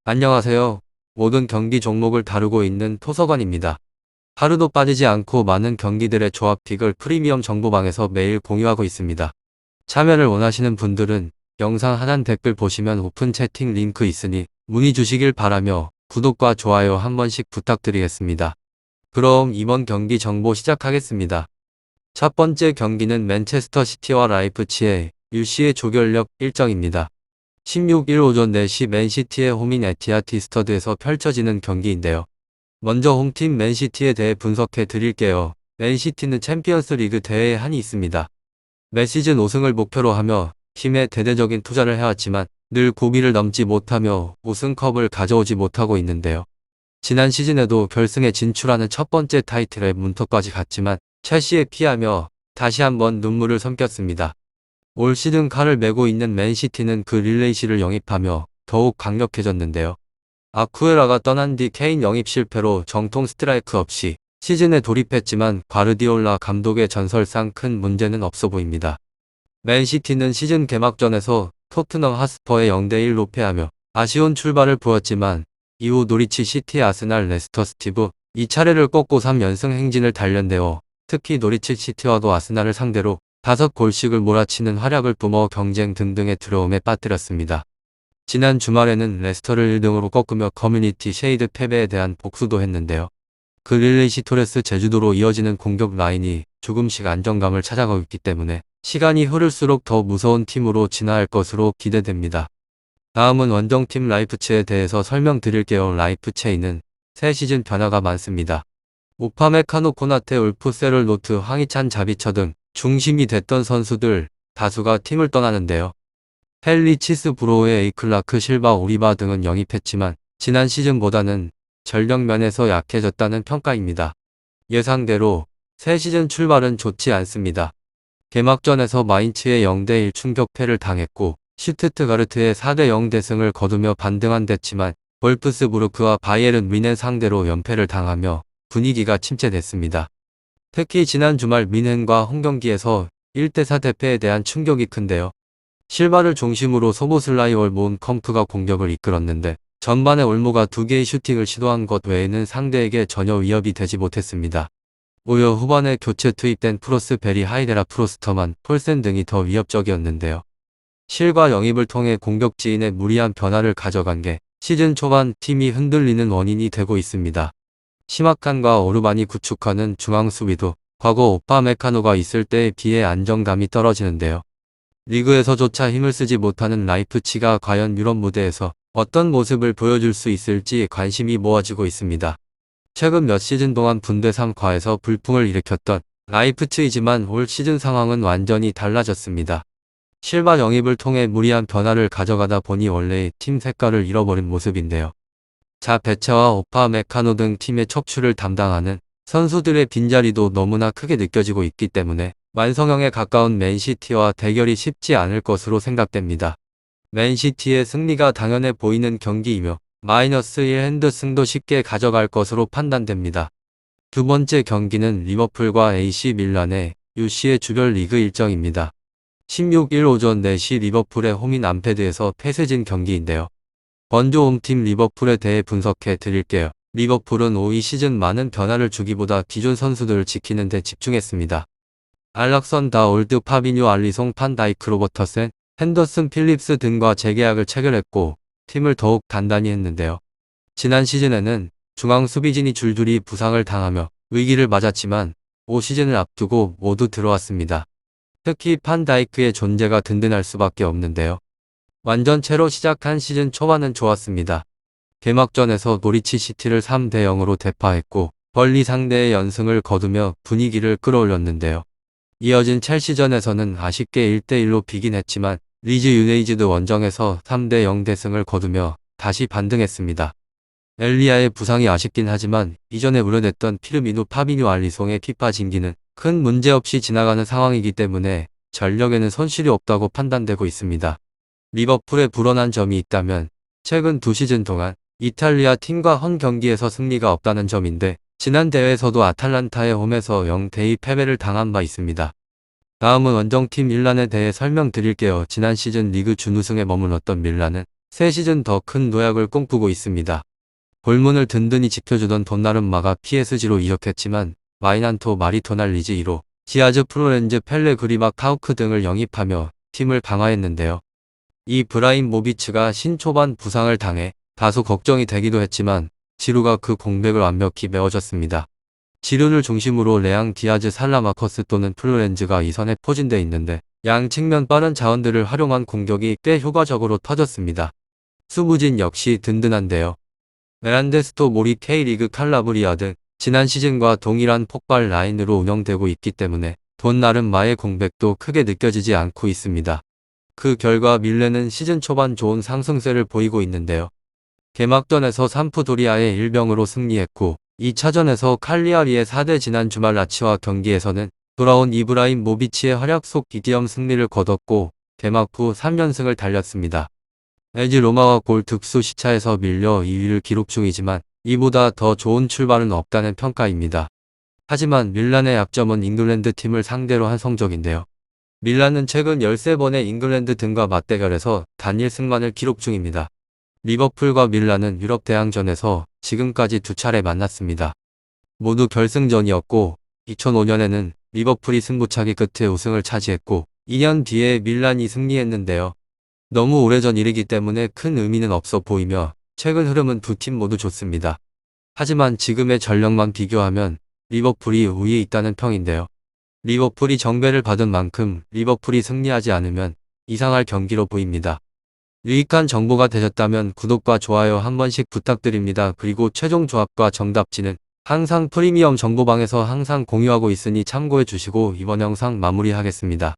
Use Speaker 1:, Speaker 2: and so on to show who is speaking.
Speaker 1: 안녕하세요. 모든 경기 종목을 다루고 있는 토서관입니다. 하루도 빠지지 않고 많은 경기들의 조합픽을 프리미엄 정보방에서 매일 공유하고 있습니다. 참여를 원하시는 분들은 영상 하단 댓글 보시면 오픈 채팅 링크 있으니 문의 주시길 바라며 구독과 좋아요 한 번씩 부탁드리겠습니다. 그럼 이번 경기 정보 시작하겠습니다. 첫 번째 경기는 맨체스터 시티와 라이프치히의 UCL 조별력 일정입니다. 16일 오전 4시 맨시티의 홈인 에티하드 스타디움에서 펼쳐지는 경기인데요. 먼저 홈팀 맨시티에 대해 분석해 드릴게요. 맨시티는 챔피언스 리그 대회에 한이 있습니다. 매 시즌 5승을 목표로 하며 팀에 대대적인 투자를 해왔지만 늘 고비를 넘지 못하며 우승컵을 가져오지 못하고 있는데요. 지난 시즌에도 결승에 진출하는 첫 번째 타이틀에 문턱까지 갔지만 첼시에 피하며 다시 한번 눈물을 삼켰습니다. 올 시즌 칼을 메고 있는 맨시티는 그 릴레이시를 영입하며 더욱 강력해졌는데요. 아쿠에라가 떠난 뒤 케인 영입 실패로 정통 스트라이크 없이 시즌에 돌입했지만 과르디올라 감독의 전설상 큰 문제는 없어 보입니다. 맨시티는 시즌 개막전에서 토트넘 하스퍼에 0대1로 패하며 아쉬운 출발을 보였지만 이후 노리치 시티, 아스날, 레스터 시티브 이 차례를 꺾고 3연승 행진을 달렸는데요. 특히 노리치 시티와도 아스날을 상대로 5골씩을 몰아치는 활약을 뿜어 경쟁 등등의 두려움에 빠뜨렸습니다. 지난 주말에는 레스터를 1등으로 꺾으며 커뮤니티 쉐이드 패배에 대한 복수도 했는데요. 그 릴레이시 토레스 제주도로 이어지는 공격 라인이 조금씩 안정감을 찾아가고 있기 때문에 시간이 흐를수록 더 무서운 팀으로 진화할 것으로 기대됩니다. 다음은 원정팀 라이프치히에 대해서 설명드릴게요. 라이프치히는 새 시즌 변화가 많습니다. 우파메카노, 코나테, 울프, 세럴노트, 황희찬, 자비처 등 중심이 됐던 선수들 다수가 팀을 떠나는데요. 펠리치스, 브로에, 에이클라크, 실바, 오리바 등은 영입했지만 지난 시즌보다는 전력면에서 약해졌다는 평가입니다. 예상대로 새 시즌 출발은 좋지 않습니다. 개막전에서 마인츠의 0대1 충격패를 당했고 슈투트가르트의 4대0 대승을 거두며 반등한 댔지만 볼프스부르크와 바이에른 뮌헨 상대로 연패를 당하며 분위기가 침체됐습니다. 특히 지난 주말 뮌헨과 홈경기에서 1대4 대패에 대한 충격이 큰데요. 실바를 중심으로 소보슬라이 올모은 컴프가 공격을 이끌었는데 전반에 올모가 2개의 슈팅을 시도한 것 외에는 상대에게 전혀 위협이 되지 못했습니다. 오히려 후반에 교체 투입된 프로스 베리, 하이데라, 프로스터만, 폴센 등이 더 위협적이었는데요. 실과 영입을 통해 공격지인의 무리한 변화를 가져간 게 시즌 초반 팀이 흔들리는 원인이 되고 있습니다. 시마칸과 오르반이 구축하는 중앙 수비도 과거 오파메카노가 있을 때에 비해 안정감이 떨어지는데요. 리그에서조차 힘을 쓰지 못하는 라이프치히가 과연 유럽 무대에서 어떤 모습을 보여줄 수 있을지 관심이 모아지고 있습니다. 최근 몇 시즌 동안 분대 3과에서 불풍을 일으켰던 라이프치히지만 올 시즌 상황은 완전히 달라졌습니다. 실바 영입을 통해 무리한 변화를 가져가다 보니 원래의 팀 색깔을 잃어버린 모습인데요. 자베체와 오파메카노 등 팀의 척추를 담당하는 선수들의 빈자리도 너무나 크게 느껴지고 있기 때문에 완성형에 가까운 맨시티와 대결이 쉽지 않을 것으로 생각됩니다. 맨시티의 승리가 당연해 보이는 경기이며 -1 핸드승도 쉽게 가져갈 것으로 판단됩니다. 두 번째 경기는 리버풀과 AC 밀란의 UCL 조별 리그 일정입니다. 16일 오전 4시 리버풀의 홈인 안피드에서 폐쇄진 경기인데요. 먼저 홈팀 리버풀에 대해 분석해 드릴게요. 리버풀은 이 시즌 많은 변화를 주기보다 기존 선수들을 지키는 데 집중했습니다. 알락선다올드, 파비뉴, 알리송, 판다이크, 로버터슨, 핸더슨, 필립스 등과 재계약을 체결했고 팀을 더욱 단단히 했는데요. 지난 시즌에는 중앙 수비진이 줄줄이 부상을 당하며 위기를 맞았지만 올 시즌을 앞두고 모두 들어왔습니다. 특히 판다이크의 존재가 든든할 수밖에 없는데요. 완전체로 시작한 시즌 초반은 좋았습니다. 개막전에서 노리치 시티를 3대0으로 대파했고 벌리 상대의 연승을 거두며 분위기를 끌어올렸는데요. 이어진 첼시전에서는 아쉽게 1대1로 비긴 했지만 리즈 유네이티드 원정에서 3대0 대승을 거두며 다시 반등했습니다. 엘리아의 부상이 아쉽긴 하지만 이전에 우려됐던 피르미누, 파비뉴, 알리송의 피파 징기는 큰 문제 없이 지나가는 상황이기 때문에 전력에는 손실이 없다고 판단되고 있습니다. 리버풀에 불어난 점이 있다면 최근 2시즌 동안 이탈리아 팀과 홈 경기에서 승리가 없다는 점인데 지난 대회에서도 아탈란타의 홈에서 0대2 패배를 당한 바 있습니다. 다음은 원정팀 밀란에 대해 설명드릴게요. 지난 시즌 리그 준우승에 머물렀던 밀란은 새 시즌 더 큰 도약을 꿈꾸고 있습니다. 골문을 든든히 지켜주던 돈나룸마가 PSG로 이적했지만 마이난토 마리토날 리즈 2로 디아즈 플로렌즈 펠레그리막 카우크 등을 영입하며 팀을 강화했는데요. 이 브라임모비치가 신초반 부상을 당해 다소 걱정이 되기도 했지만 지루가 그 공백을 완벽히 메워줬습니다. 지루를 중심으로 레앙 디아즈 살라마커스 또는 플로렌즈가 이 선에 포진돼 있는데 양 측면 빠른 자원들을 활용한 공격이 꽤 효과적으로 터졌습니다. 수부진 역시 든든한데요. 메란데스토 모리 K리그 칼라브리아 등 지난 시즌과 동일한 폭발 라인으로 운영되고 있기 때문에 돈나룸마의 공백도 크게 느껴지지 않고 있습니다. 그 결과 밀레는 시즌 초반 좋은 상승세를 보이고 있는데요. 개막전에서 삼프도리아의 1병으로 승리했고 2차전에서 칼리아리의 4대 지난 주말 라치와 경기에서는 돌아온 이브라임모비치의 활약 속 기디엄 승리를 거뒀고 개막 후 3연승을 달렸습니다. LG 로마와 골 득수 시차에서 밀려 2위를 기록 중이지만 이보다 더 좋은 출발은 없다는 평가입니다. 하지만 밀란의 약점은 잉글랜드 팀을 상대로 한 성적인데요. 밀란은 최근 13번의 잉글랜드 등과 맞대결에서 단 1승만을 기록 중입니다. 리버풀과 밀란은 유럽 대항전에서 지금까지 2차례 만났습니다. 모두 결승전이었고 2005년에는 리버풀이 승부차기 끝에 우승을 차지했고 2년 뒤에 밀란이 승리했는데요. 너무 오래전 일이기 때문에 큰 의미는 없어 보이며 최근 흐름은 두 팀 모두 좋습니다. 하지만 지금의 전력만 비교하면 리버풀이 우위에 있다는 평인데요. 리버풀이 정배를 받은 만큼 리버풀이 승리하지 않으면 이상할 경기로 보입니다. 유익한 정보가 되셨다면 구독과 좋아요 한 번씩 부탁드립니다. 그리고 최종 조합과 정답지는 항상 프리미엄 정보방에서 항상 공유하고 있으니 참고해 주시고 이번 영상 마무리하겠습니다.